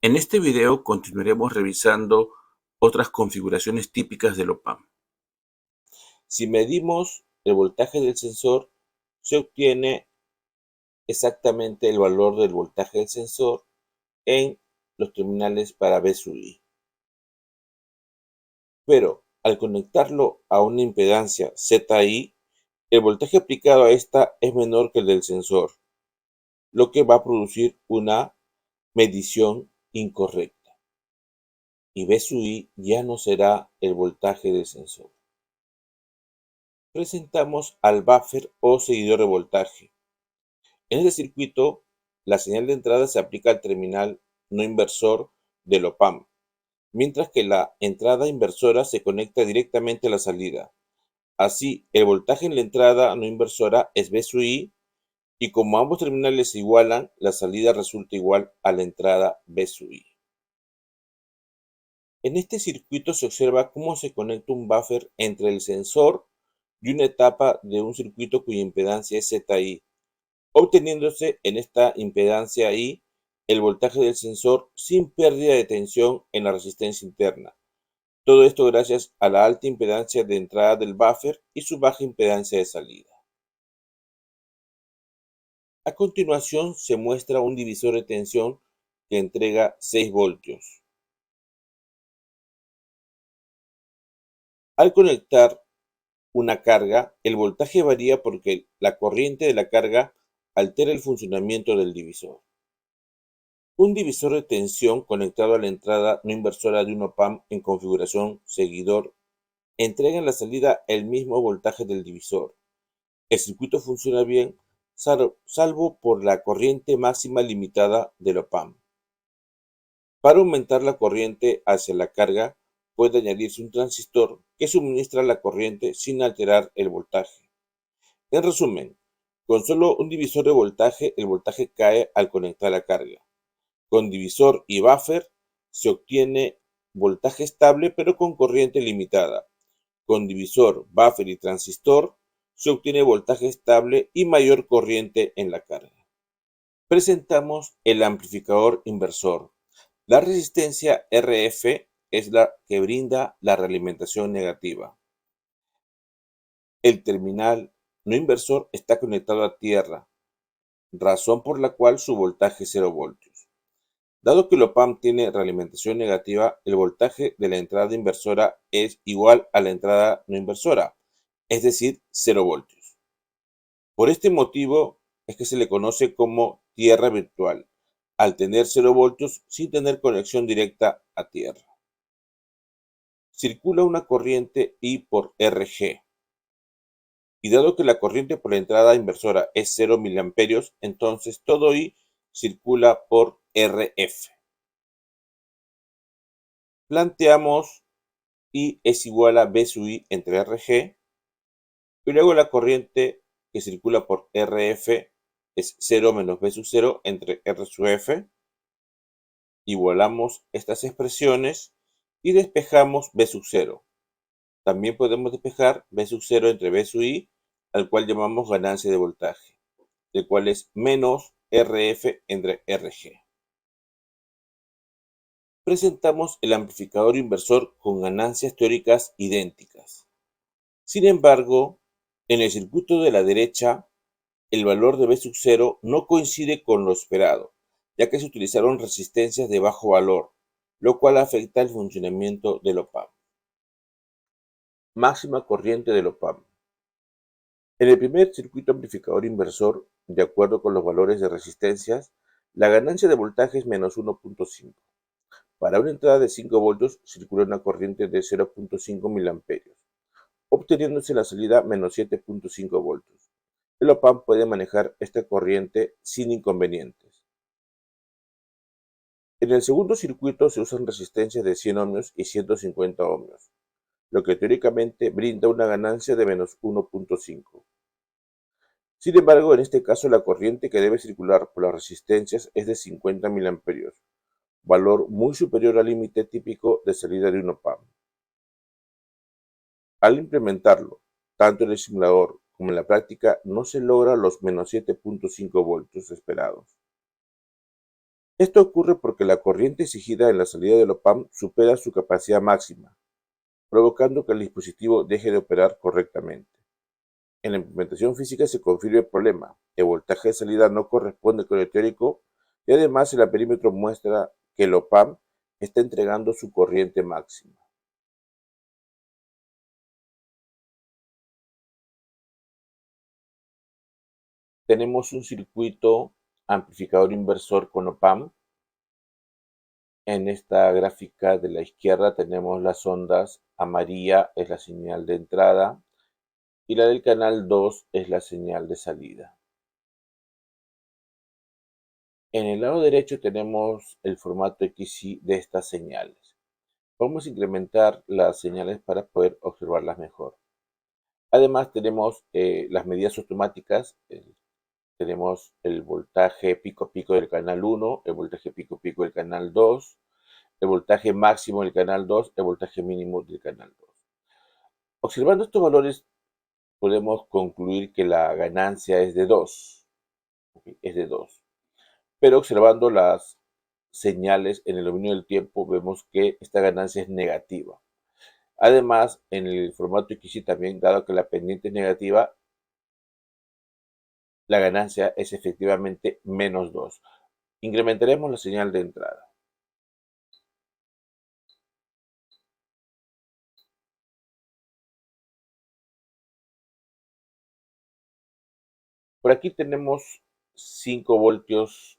En este video continuaremos revisando otras configuraciones típicas del OPAMP. Si medimos el voltaje del sensor, se obtiene exactamente el valor del voltaje del sensor en los terminales para B sub I. Pero al conectarlo a una impedancia ZI, el voltaje aplicado a esta es menor que el del sensor, lo que va a producir una medición incorrecta. Y B sub I ya no será el voltaje del sensor. Presentamos al buffer o seguidor de voltaje. En este circuito, la señal de entrada se aplica al terminal no inversor del OPAMP, mientras que la entrada inversora se conecta directamente a la salida. Así, el voltaje en la entrada no inversora es V sub I, y como ambos terminales se igualan, la salida resulta igual a la entrada V sub I. En este circuito se observa cómo se conecta un buffer entre el sensor y una etapa de un circuito cuya impedancia es ZI, obteniéndose en esta impedancia I el voltaje del sensor sin pérdida de tensión en la resistencia interna. Todo esto gracias a la alta impedancia de entrada del buffer y su baja impedancia de salida. A continuación se muestra un divisor de tensión que entrega 6 voltios. Al conectar una carga, el voltaje varía porque la corriente de la carga altera el funcionamiento del divisor. Un divisor de tensión conectado a la entrada no inversora de un OPAMP en configuración seguidor entrega en la salida el mismo voltaje del divisor. El circuito funciona bien salvo por la corriente máxima limitada del OPAMP. Para aumentar la corriente hacia la carga puede añadirse un transistor que suministra la corriente sin alterar el voltaje. En resumen, con solo un divisor de voltaje el voltaje cae al conectar la carga. Con divisor y buffer se obtiene voltaje estable pero con corriente limitada. Con divisor, buffer y transistor se obtiene voltaje estable y mayor corriente en la carga. Presentamos el amplificador inversor. La resistencia RF es la que brinda la realimentación negativa. El terminal no inversor está conectado a tierra, razón por la cual su voltaje es 0 voltios. Dado que el OPAMP tiene realimentación negativa, el voltaje de la entrada inversora es igual a la entrada no inversora, es decir, 0 voltios. Por este motivo es que se le conoce como tierra virtual, al tener 0 voltios sin tener conexión directa a tierra. Circula una corriente I por RG, y dado que la corriente por la entrada inversora es 0 miliamperios, entonces todo I circula por RF. Planteamos I es igual a V sub I entre RG, y luego la corriente que circula por RF es 0 menos V sub 0 entre R sub F. Igualamos estas expresiones y despejamos V sub 0. También podemos despejar V sub 0 entre V sub I, al cual llamamos ganancia de voltaje, el cual es menos RF entre RG. Presentamos el amplificador inversor con ganancias teóricas idénticas. Sin embargo, en el circuito de la derecha, el valor de V sub 0 no coincide con lo esperado, ya que se utilizaron resistencias de bajo valor, lo cual afecta el funcionamiento del OPAMP. Máxima corriente del OPAMP. En el primer circuito amplificador inversor, de acuerdo con los valores de resistencias, la ganancia de voltaje es menos 1.5. Para una entrada de 5 voltios circula una corriente de 0.5 miliamperios, obteniéndose la salida menos 7.5 voltios. El OPAMP puede manejar esta corriente sin inconvenientes. En el segundo circuito se usan resistencias de 100 ohmios y 150 ohmios, lo que teóricamente brinda una ganancia de menos 1.5. Sin embargo, en este caso la corriente que debe circular por las resistencias es de 50 miliamperios, valor muy superior al límite típico de salida de un OPAMP. Al implementarlo, tanto en el simulador como en la práctica, no se logra los menos 7.5 voltios esperados. Esto ocurre porque la corriente exigida en la salida del OPAMP supera su capacidad máxima, provocando que el dispositivo deje de operar correctamente. En la implementación física se confirma el problema: el voltaje de salida no corresponde con el teórico y además el amperímetro muestra que el OPAMP está entregando su corriente máxima. Tenemos un circuito amplificador inversor con OPAMP. En esta gráfica de la izquierda tenemos las ondas. Amarilla es la señal de entrada y la del canal 2 es la señal de salida. En el lado derecho tenemos el formato XY de estas señales. Vamos a incrementar las señales para poder observarlas mejor. Además tenemos las medidas automáticas. Tenemos el voltaje pico a pico del canal 1, el voltaje pico a pico del canal 2, el voltaje máximo del canal 2, el voltaje mínimo del canal 2. Observando estos valores podemos concluir que la ganancia es de 2. Es de 2. Pero observando las señales en el dominio del tiempo vemos que esta ganancia es negativa. Además, en el formato XY también, dado que la pendiente es negativa, la ganancia es efectivamente menos 2. Incrementaremos la señal de entrada. Por aquí tenemos 5 voltios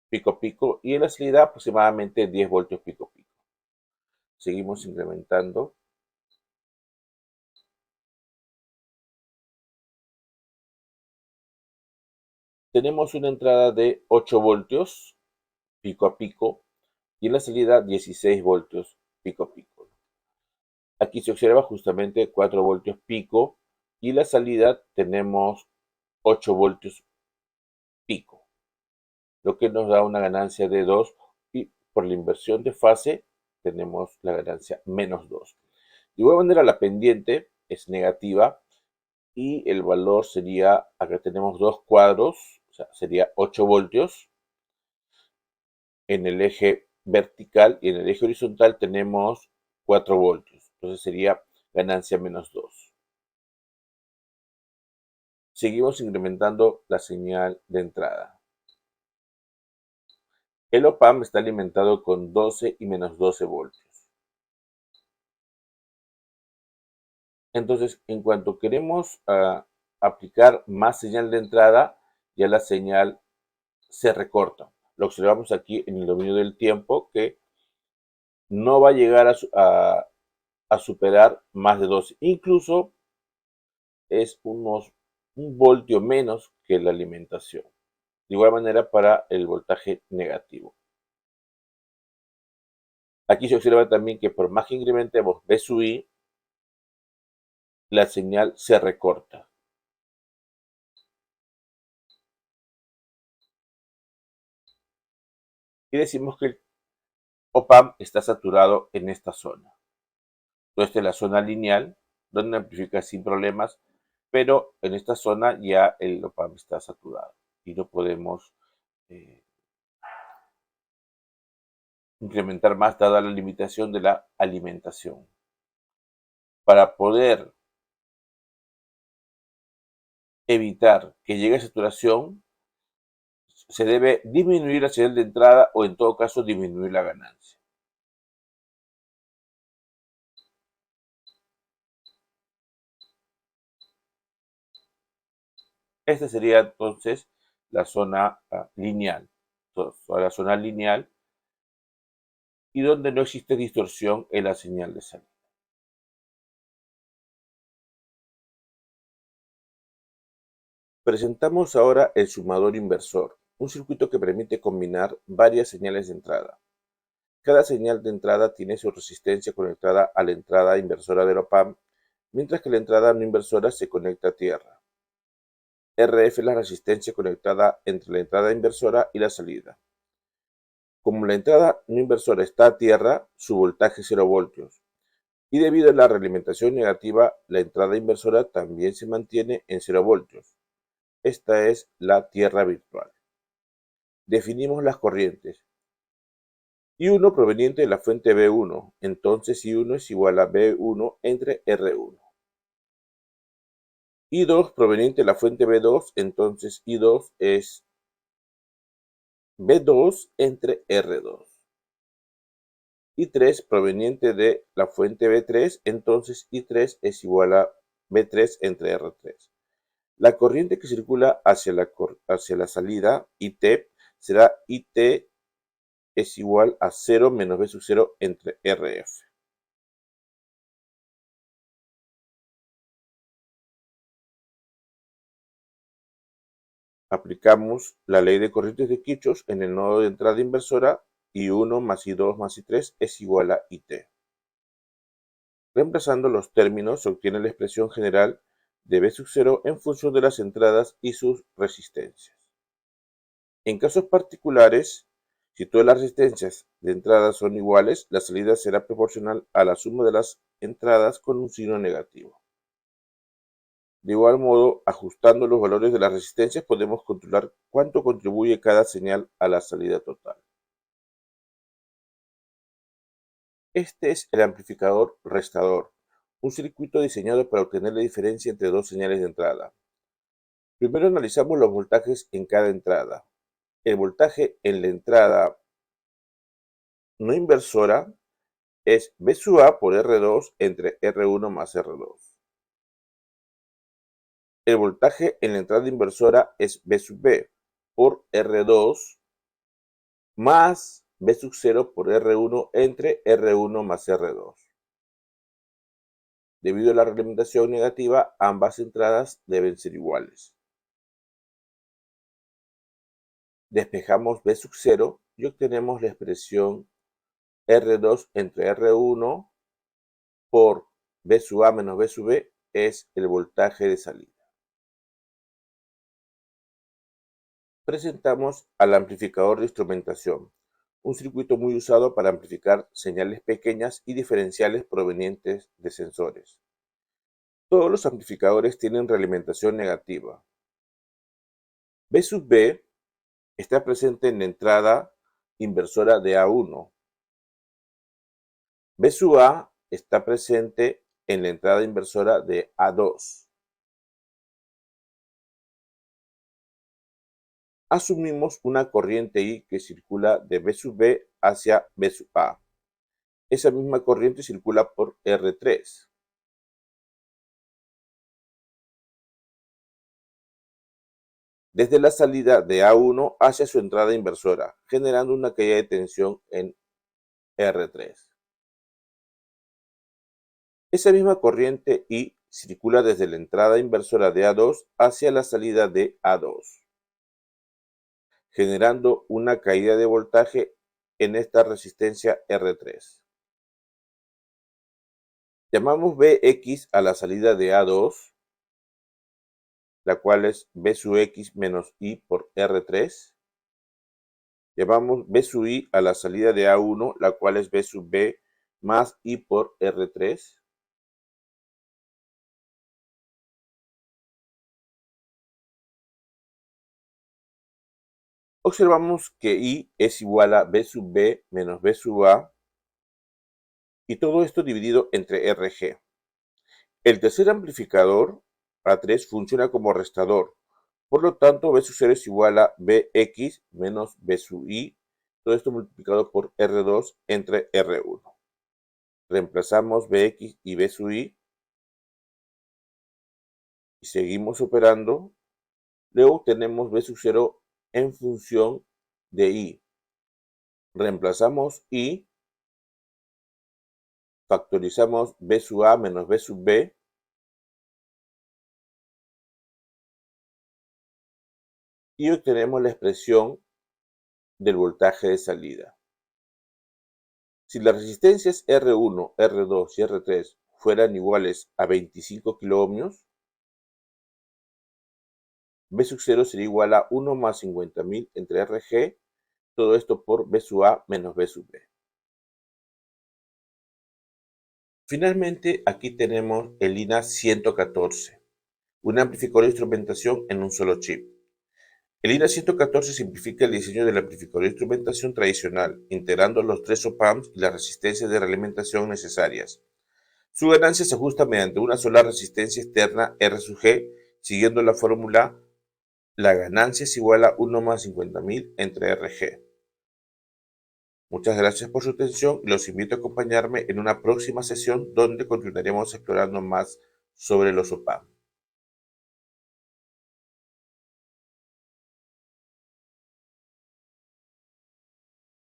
pico a pico y en la salida aproximadamente 10 voltios pico a pico. Seguimos incrementando. Tenemos una entrada de 8 voltios pico a pico y en la salida 16 voltios pico a pico. Aquí se observa justamente 4 voltios pico y la salida tenemos 8 voltios pico, lo que nos da una ganancia de 2 y por la inversión de fase tenemos la ganancia menos 2. De igual manera la pendiente es negativa y el valor sería, acá tenemos dos cuadros, o sea, sería 8 voltios. En el eje vertical y en el eje horizontal tenemos 4 voltios. Entonces sería ganancia menos 2. Seguimos incrementando la señal de entrada. El OPAMP está alimentado con 12 y menos 12 voltios. Entonces, en cuanto queremos aplicar más señal de entrada, ya la señal se recorta. Lo observamos aquí en el dominio del tiempo que no va a llegar a superar más de 12. Incluso es un voltio menos que la alimentación. De igual manera para el voltaje negativo. Aquí se observa también que por más que incrementemos B sub I, la señal se recorta. Y decimos que el OPAMP está saturado en esta zona. Esta es la zona lineal, donde amplifica sin problemas, pero en esta zona ya el OPAMP está saturado y no podemos incrementar más dada la limitación de la alimentación. Para poder evitar que llegue a saturación, se debe disminuir la señal de entrada o en todo caso disminuir la ganancia. Esta sería entonces la zona lineal, la zona lineal y donde no existe distorsión en la señal de salida. Presentamos ahora el sumador inversor, un circuito que permite combinar varias señales de entrada. Cada señal de entrada tiene su resistencia conectada a la entrada inversora del OPAMP, mientras que la entrada no inversora se conecta a tierra. RF es la resistencia conectada entre la entrada inversora y la salida. Como la entrada no inversora está a tierra, su voltaje es 0 voltios. Y debido a la realimentación negativa, la entrada inversora también se mantiene en 0 voltios. Esta es la tierra virtual. Definimos las corrientes. I1 proveniente de la fuente B1, entonces I1 es igual a B1 entre R1. I2 proveniente de la fuente B2, entonces I2 es B2 entre R2. I3 proveniente de la fuente B3, entonces I3 es igual a B3 entre R3. La corriente que circula hacia la salida, IT, será IT es igual a 0 menos B sub 0 entre RF. Aplicamos la ley de corrientes de Kirchhoff en el nodo de entrada inversora, I1 más I2 más I3 es igual a IT. Reemplazando los términos se obtiene la expresión general de B sub 0 en función de las entradas y sus resistencias. En casos particulares, si todas las resistencias de entrada son iguales, la salida será proporcional a la suma de las entradas con un signo negativo. De igual modo, ajustando los valores de las resistencias podemos controlar cuánto contribuye cada señal a la salida total. Este es el amplificador restador, un circuito diseñado para obtener la diferencia entre dos señales de entrada. Primero analizamos los voltajes en cada entrada. El voltaje en la entrada no inversora es B sub A por R2 entre R1 más R2. El voltaje en la entrada inversora es B sub B por R2 más B sub 0 por R1 entre R1 más R2. Debido a la reglamentación negativa, ambas entradas deben ser iguales. Despejamos B sub 0 y obtenemos la expresión R2 entre R1 por B sub A menos B sub B es el voltaje de salida. Presentamos al amplificador de instrumentación, un circuito muy usado para amplificar señales pequeñas y diferenciales provenientes de sensores. Todos los amplificadores tienen realimentación negativa. B sub B está presente en la entrada inversora de A1. B sub A está presente en la entrada inversora de A2. Asumimos una corriente I que circula de B sub B hacia B sub A. Esa misma corriente circula por R3. Desde la salida de A1 hacia su entrada inversora, generando una caída de tensión en R3. Esa misma corriente I circula desde la entrada inversora de A2 hacia la salida de A2, generando una caída de voltaje en esta resistencia R3. Llamamos Bx a la salida de A2, la cual es B sub X menos I por R3. Llamamos B sub I a la salida de A1, la cual es B sub B más I por R3. Observamos que I es igual a B sub B menos B sub A y todo esto dividido entre RG. El tercer amplificador, A3, funciona como restador. Por lo tanto, B sub 0 es igual a Bx menos B sub I, todo esto multiplicado por R2 entre R1. Reemplazamos Bx y B sub I y seguimos operando. Luego obtenemos B sub 0 en función de I. Reemplazamos I, factorizamos B sub A menos B sub B y obtenemos la expresión del voltaje de salida. Si las resistencias R1, R2 y R3 fueran iguales a 25 kiloohmios, B sub 0 sería igual a 1 más 50.000 entre RG, todo esto por B sub A menos B sub B. Finalmente, aquí tenemos el INA 114, un amplificador de instrumentación en un solo chip. El INA 114 simplifica el diseño del amplificador de instrumentación tradicional, integrando los 3 op-amps y las resistencias de realimentación necesarias. Su ganancia se ajusta mediante una sola resistencia externa R sub G, siguiendo la fórmula la ganancia es igual a 1 más 50.000 entre RG. Muchas gracias por su atención y los invito a acompañarme en una próxima sesión donde continuaremos explorando más sobre los op-amps.